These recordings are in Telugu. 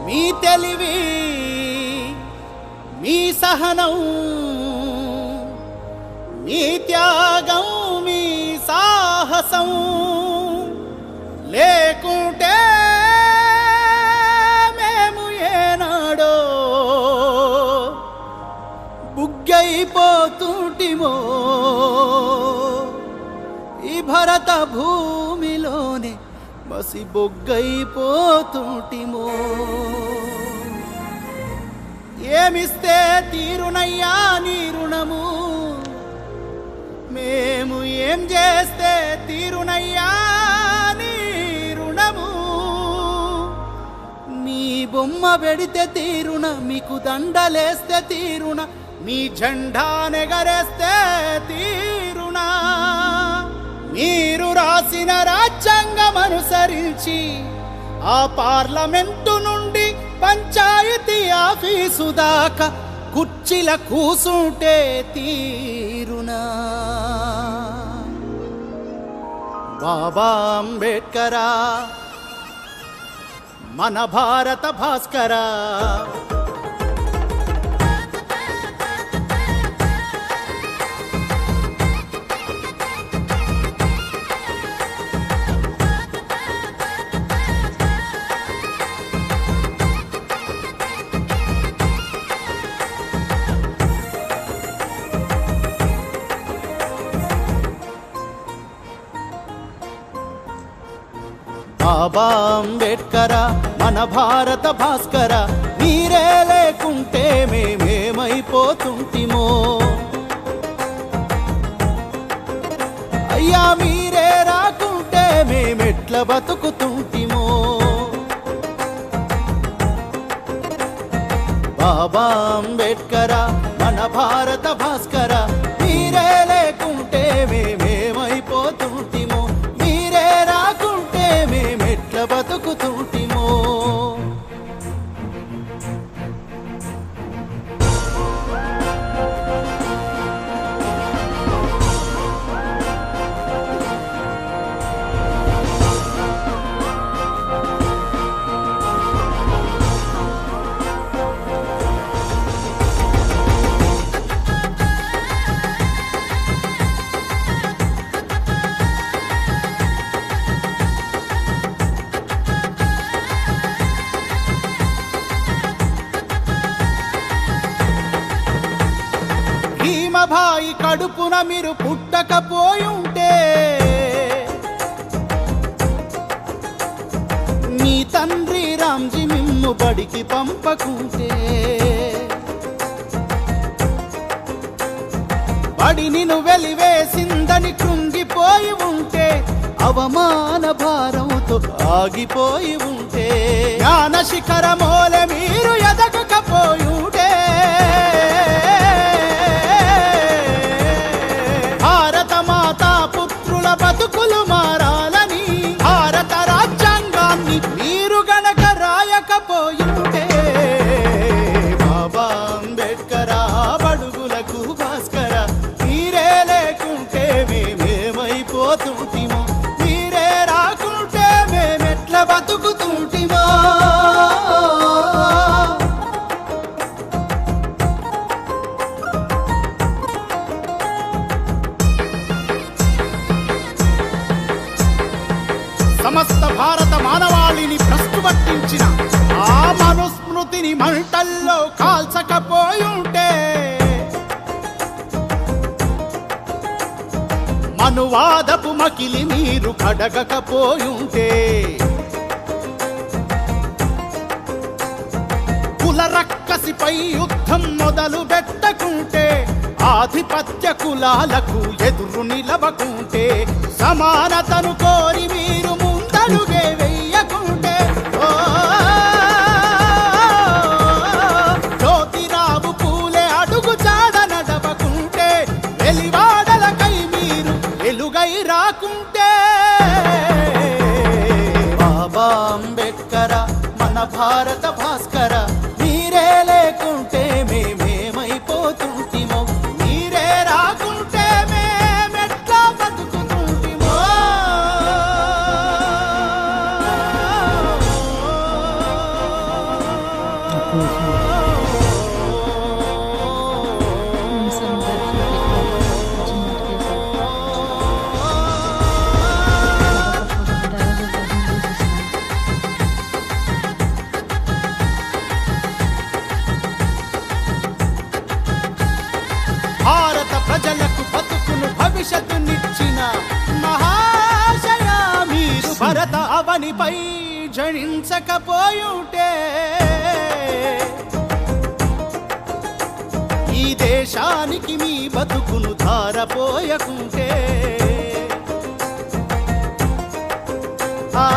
మీ తెలివి మీ సహనం మీ త్యాగం మీ సాహసం లేకుంటే మేము ఏనాడో బుగ్గైపోతుంటిమో ఈ భరత భూమిలోనే బసి బొగ్గైపోతుంటిమో ఏమిస్తే తీరునయ్యా నీ రుణము మేము ఏం చేస్తే తీరునయ్యా నీ రుణము మీ బొమ్మ పెడితే తీరున మీకు దండలేస్తే తీరున మీ జెండా నెగరేస్తే తీరునా మీరు రాసిన రాజ్యాంగం అనుసరించి ఆ పార్లమెంటు నుండి పంచాయతీ ఆఫీసు దాకా కుర్చీల కూసుంటే తీరునా బాబా అంబేడ్కరా మన భారత భాస్కరా బాబా అంబేడ్కరా మన భారత భాస్కర మీరే లేకుంటే మేమేమైపోతుంటిమో అయ్యా మీరే రాకుంటే మేమెట్ల బతుకుతుంటిమో బాబా అంబేడ్కరా మన భారత భాస్కర మీరే లేకుంటే మేమేమైపోతుంటిమో మీరే రాకుంటే మేమెట్ల బతుకుతుంటిమో భీమభాయి కడుపున మీరు పుట్టకపోయుంటే మీ తండ్రి రామ్జీ మిమ్ము బడికి పంపకుంటే బడిని వెలివేసిందని కృంగిపోయి ఉంటే అవమాన భారంతో ఆగిపోయి ఉంటే జ్ఞాన శిఖరమోలే మీరు ఎదగకపోయుంటే భారత మాతా పుత్రుల బతుకులు మారాలని భారత రాజ్యాంగాన్ని మీరు గనక రాయకపోయుంటే బాబా అంబేడ్కరా బడుగులకు భాస్కర మీరే లేకుంటే మేమేమైపోతుంటిమో మీరే రాకుంటే మేమెట్ల బతుకుతుంటిమో సమస్త భారత మానవాళిని భ్రష్టు పట్టించిన ఆ మనుస్మృతిని మంటల్లో కాల్చకపోయుంటే మనువాదపు మకిలి మీరు కడగకపోయుంటే కుల రక్కసిపై యుద్ధం మొదలు పెట్టకుంటే ఆధిపత్య కులాలకు ఎదురు నిలవకుంటే సమానతను కోరి మీరు ముందడుగే వెయ్యకుంటే జ్యోతిరావు పూలే అడుగు జాడ నడవకుంటే వెలివాడలకై మీరు వెలుగై రాకుంటే బాబా అంబేడ్కరా మన భారత భాస్కర మీరే లేకుంటే మేమేమైపోతుంటిమో మీరే రాకుంటే మేమెట్లా బతుకుతుంటిమో మాపై జనించకపోయుంటే ఈ దేశానికి మీ బతుకును ధారపోయకుంటే ఆ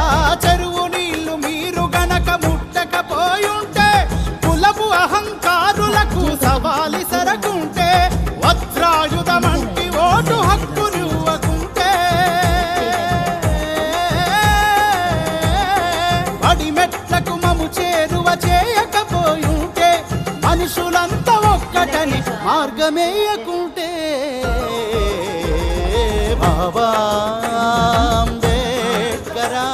చెరువు నీళ్లు మీరు గనక ముట్టకపోయుంటే కులపు అహంకారులకు సవాలి సరకుంటే వజ్రాయుధమంటి ఓటు హక్కు నువ్వకుంటే అడిమెట్లకు మము చేరువ చేయకపోయుంటే మనుషులంతా ఒక్కటని మార్గమేయకుంటే బాబా అంబేడ్కరా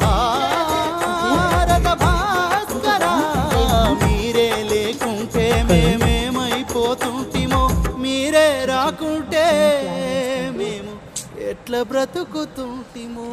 భారత భాస్కరా మీరే లేకుంటే మేమేమైపోతుంటిమో మీరే రాకుంటే మేము ఎట్లా బ్రతుకుతుంటిమో